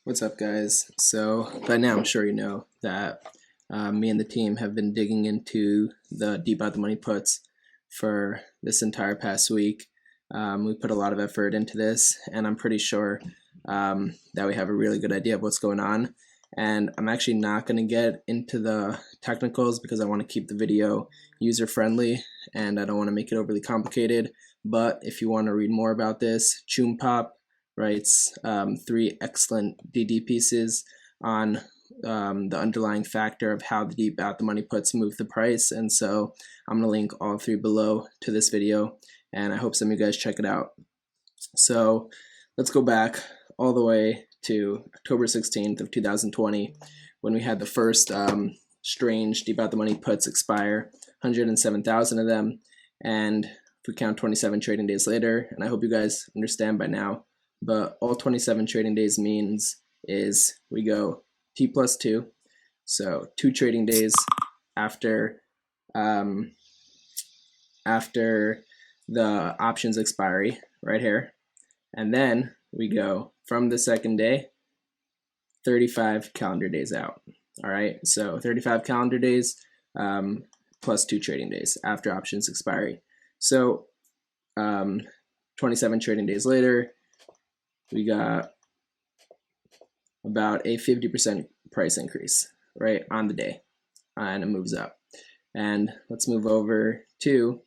What's up, guys? So by now I'm sure you know that me and the team have been digging into the deep out the money puts for this entire past week. We put a lot of effort into this, and I'm pretty sure that we have a really good idea of what's going on. And I'm actually not going to get into the technicals because I want to keep the video user friendly and I don't want to make it overly complicated. But if you want to read more about this, choompop writes 3 excellent DD pieces on the underlying factor of how the deep out the money puts move the price, and so I'm going to link all 3 below to this video, and I hope some of you guys check it out. So let's go back all the way to October 16th of 2020 when we had the first strange deep out the money puts expire, 107,000 of them, and if we count 27 trading days later, and I hope you guys understand by now, but all 27 trading days means is we go T plus 2, so 2 trading days after the options expiry right here, and then we go from the second day 35 calendar days out. All right, so 35 calendar days plus 2 trading days after options expiry. So 27 trading days later, we got about a 50% price increase right on the day, and it moves up. And let's move over to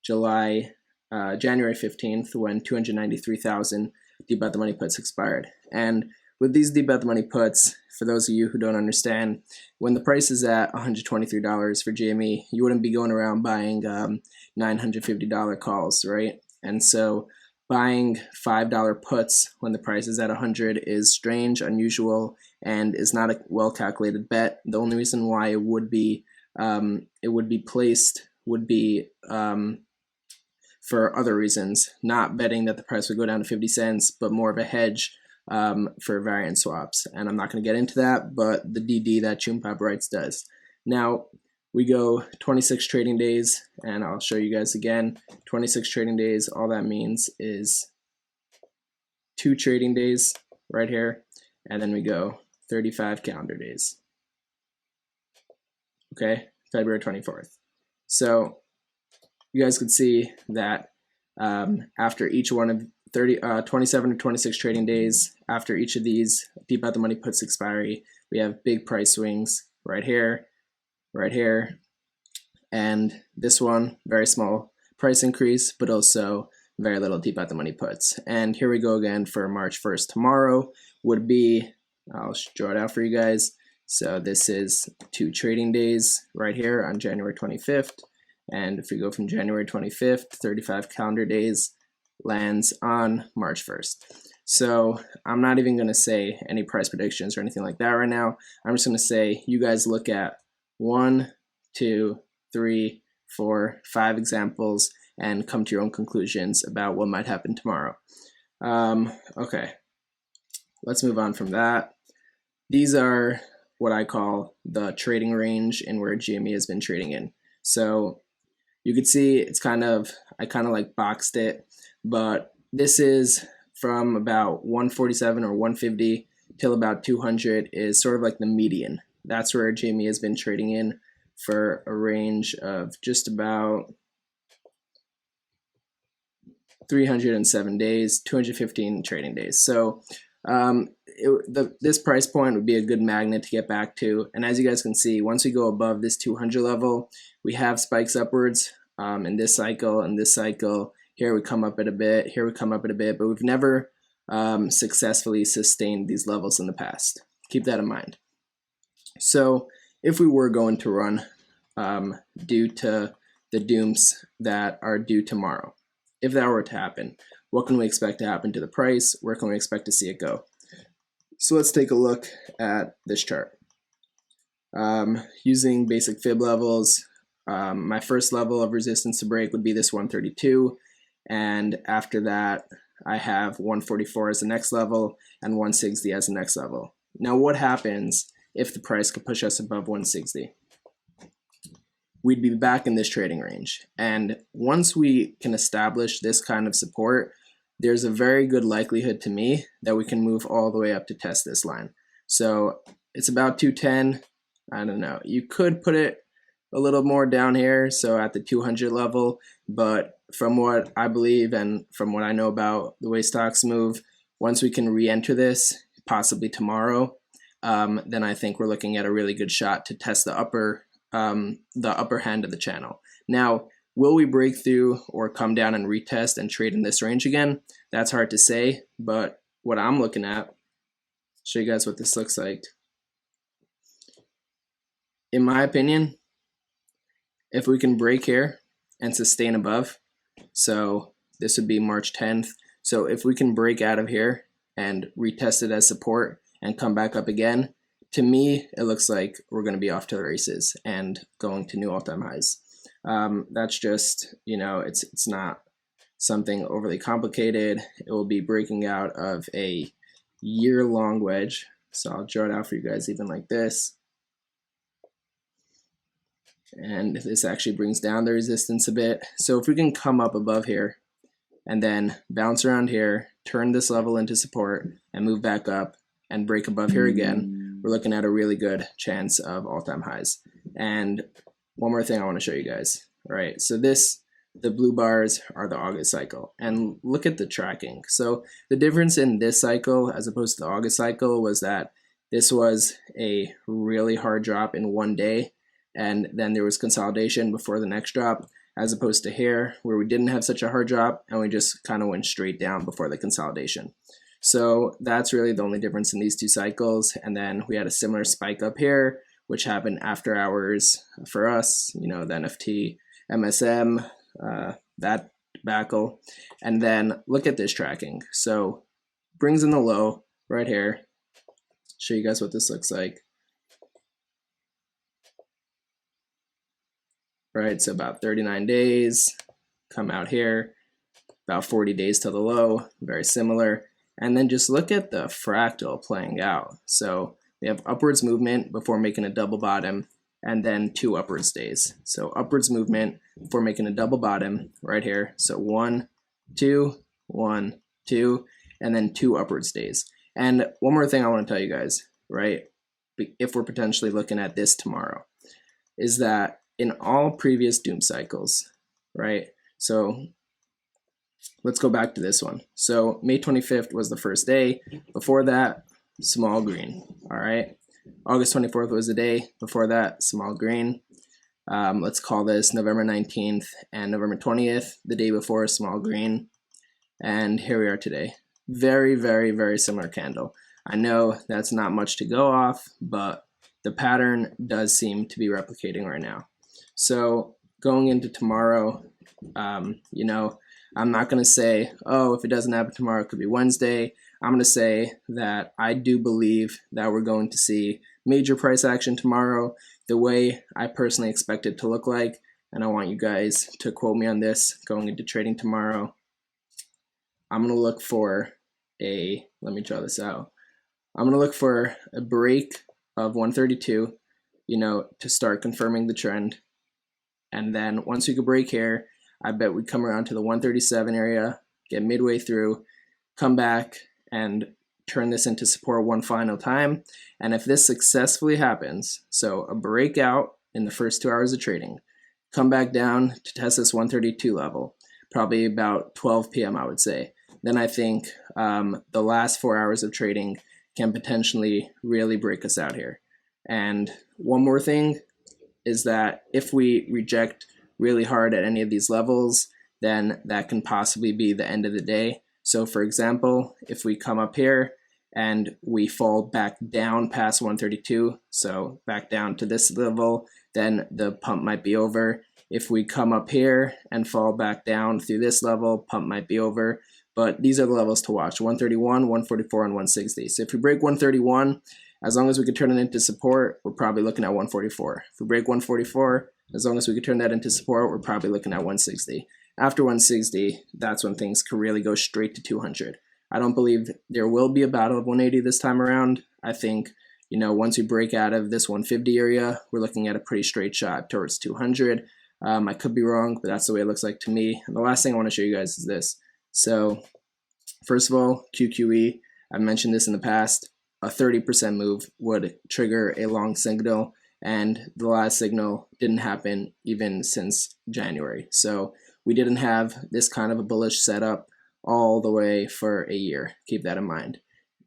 January 15th when 293,000 deep out the money puts expired. And with these deep out the money puts, for those of you who don't understand, when the price is at $123 for GME, you wouldn't be going around buying $950 calls, right? And so buying $5 puts when the price is at 100 is strange, unusual, and is not a well-calculated bet. The only reason why it would be placed would be for other reasons, not betting that the price would go down to 50 cents, but more of a hedge for variance swaps. And I'm not going to get into that, but the DD that choompop writes does. Now, we go 26 trading days, and I'll show you guys again. 26 trading days, all that means is 2 trading days right here, and then we go 35 calendar days. Okay, February 24th. So you guys could see that after each one of 27 to 26 trading days, after each of these deep out the money puts expiry, we have big price swings right here, and this one, very small price increase, but also very little deep out the money puts. And here we go again for March 1st. Tomorrow would be, I'll draw it out for you guys. So this is 2 trading days right here on January 25th. And if we go from January 25th, 35 calendar days lands on March 1st. So I'm not even going to say any price predictions or anything like that right now. I'm just going to say you guys look at 1, 2, 3, 4, 5 examples and come to your own conclusions about what might happen tomorrow. Okay, let's move on from that. These are what I call the trading range and where GME has been trading in. So you can see it's I kind of like boxed it, but this is from about 147 or 150 till about 200 is sort of like the median. That's where GME has been trading in for a range of just about 307 days, 215 trading days. So this price point would be a good magnet to get back to. And as you guys can see, once we go above this 200 level, we have spikes upwards in this cycle and this cycle. Here we come up it a bit, here we come up it a bit, but we've never successfully sustained these levels in the past. Keep that in mind. So if we were going to run due to the DOOMPS that are due tomorrow, if that were to happen, what can we expect to happen to the price? Where can we expect to see it go? So let's take a look at this chart. Using basic fib levels, my first level of resistance to break would be this 132, and after that I have 144 as the next level and 160 as the next level. Now what happens if the price could push us above 160? We'd be back in this trading range, and once we can establish this kind of support, there's a very good likelihood to me that we can move all the way up to test this line. So it's about 210. I don't know. You could put it a little more down here, so at the 200 level, but from what I believe and from what I know about the way stocks move, once we can re-enter this, possibly tomorrow, then I think we're looking at a really good shot to test the upper hand of the channel. Now, will we break through or come down and retest and trade in this range again? That's hard to say, but what I'm looking at, show you guys what this looks like. In my opinion, if we can break here and sustain above, so this would be March 10th. So if we can break out of here and retest it as support and come back up again, to me, it looks like we're going to be off to the races and going to new all-time highs. That's just, you know, it's not something overly complicated. It will be breaking out of a year-long wedge. So I'll draw it out for you guys even like this. And this actually brings down the resistance a bit. So if we can come up above here and then bounce around here, turn this level into support and move back up and break above here again, we're looking at a really good chance of all-time highs. And one more thing I want to show you guys. All right, so the blue bars are the August cycle, and look at the tracking. So the difference in this cycle as opposed to the August cycle was that this was a really hard drop in one day, and then there was consolidation before the next drop, as opposed to here where we didn't have such a hard drop and we just kind of went straight down before the consolidation. So that's really the only difference in these two cycles. And then we had a similar spike up here, which happened after hours for us, you know, the NFT, MSM, that backle. And then look at this tracking. So brings in the low right here. Show you guys what this looks like. Right, so about 39 days, come out here, about 40 days to the low, very similar. And then just look at the fractal playing out. So we have upwards movement before making a double bottom, and then two upwards days. So upwards movement before making a double bottom right here. So 1, 2, 1, 2, and then two upwards days. And one more thing I want to tell you guys, right, if we're potentially looking at this tomorrow, is that in all previous doom cycles, right? So let's go back to this one. So May 25th was the first day. Before that, small green, all right? August 24th was the day. Before that, small green. Let's call this November 19th and November 20th, the day before, small green. And here we are today. Very, very, very similar candle. I know that's not much to go off, but the pattern does seem to be replicating right now. So going into tomorrow, you know, I'm not going to say, oh, if it doesn't happen tomorrow, it could be Wednesday. I'm going to say that I do believe that we're going to see major price action tomorrow, the way I personally expect it to look like. And I want you guys to quote me on this going into trading tomorrow. I'm going to look for let me draw this out. I'm going to look for a break of 132, you know, to start confirming the trend. And then once we could break here, I bet we'd come around to the 137 area, get midway through, come back and turn this into support one final time. And if this successfully happens, so a breakout in the first 2 hours of trading, come back down to test this 132 level, probably about 12 p.m. I would say. Then I think the last 4 hours of trading can potentially really break us out here. And one more thing is that if we reject really hard at any of these levels, then that can possibly be the end of the day. So for example, if we come up here and we fall back down past 132, so back down to this level, then the pump might be over. If we come up here and fall back down through this level, pump might be over. But these are the levels to watch: 131, 144, and 160. So if we break 131, as long as we can turn it into support, we're probably looking at 144. If we break 144, as long as we can turn that into support, we're probably looking at 160. After 160, that's when things could really go straight to 200. I don't believe there will be a battle of 180 this time around. I think, you know, once we break out of this 150 area, we're looking at a pretty straight shot towards 200. I could be wrong, but that's the way it looks like to me. And the last thing I want to show you guys is this. So First of all, QQE, I've mentioned this in the past, a 30% move would trigger a long signal, and the last signal didn't happen even since January. So we didn't have this kind of a bullish setup all the way for a year. Keep that in mind.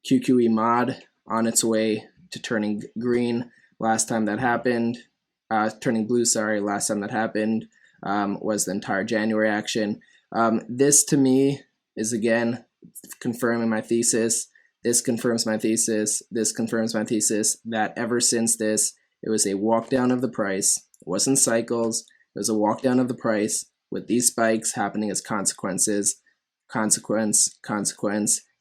QQE mod on its way to turning green last time that happened, turning blue, sorry, last time that happened was the entire January action. This to me is again confirming my thesis. This confirms my thesis. This confirms my thesis that ever since this, it was a walk down of the price. It wasn't cycles. It was a walk down of the price with these spikes happening as consequences. Consequence.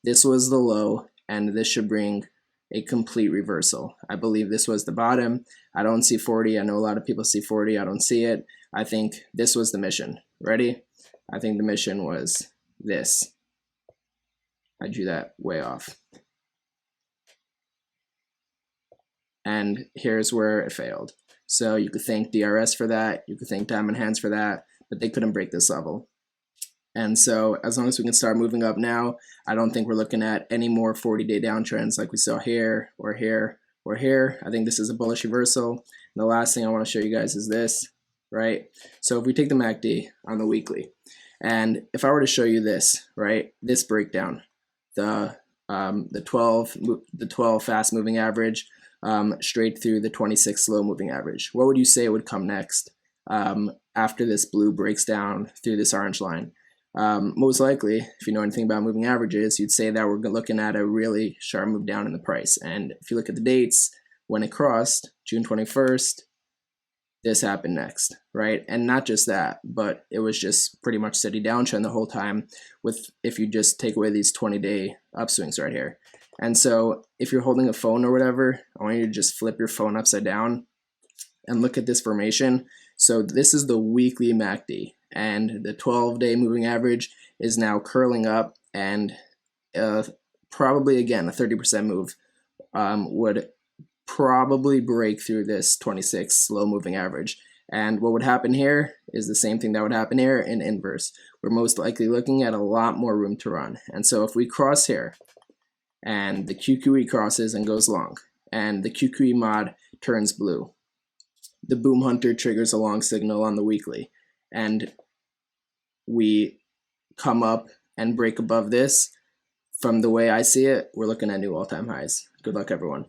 This was the low, and this should bring a complete reversal. I believe this was the bottom. I don't see 40. I know a lot of people see 40. I don't see it. I think this was the mission. Ready? I think the mission was this. I drew that way off. And here's where it failed. So you could thank DRS for that. You could thank Diamond Hands for that, but they couldn't break this level. And so as long as we can start moving up now, I don't think we're looking at any more 40-day downtrends like we saw here or here or here. I think this is a bullish reversal. And the last thing I want to show you guys is this, right? So if we take the MACD on the weekly, and if I were to show you this, right, this breakdown, the 12 fast moving average straight through the 26 slow moving average, what would you say would come next after this blue breaks down through this orange line? Most likely, if you know anything about moving averages, you'd say that we're looking at a really sharp move down in the price. And if you look at the dates, when it crossed June 21st, this happened next, right? And not just that, but it was just pretty much steady downtrend the whole time with, if you just take away these 20-day upswings right here. And so if you're holding a phone or whatever, I want you to just flip your phone upside down and look at this formation. So this is the weekly MACD, and the 12-day moving average is now curling up, and probably again a 30% move would probably break through this 26 slow moving average. And what would happen here is the same thing that would happen here in inverse. We're most likely looking at a lot more room to run. And so if we cross here and the QQE crosses and goes long and the QQE mod turns blue, the boom hunter triggers a long signal on the weekly, and we come up and break above this. From the way I see it, we're looking at new all-time highs. Good luck, everyone.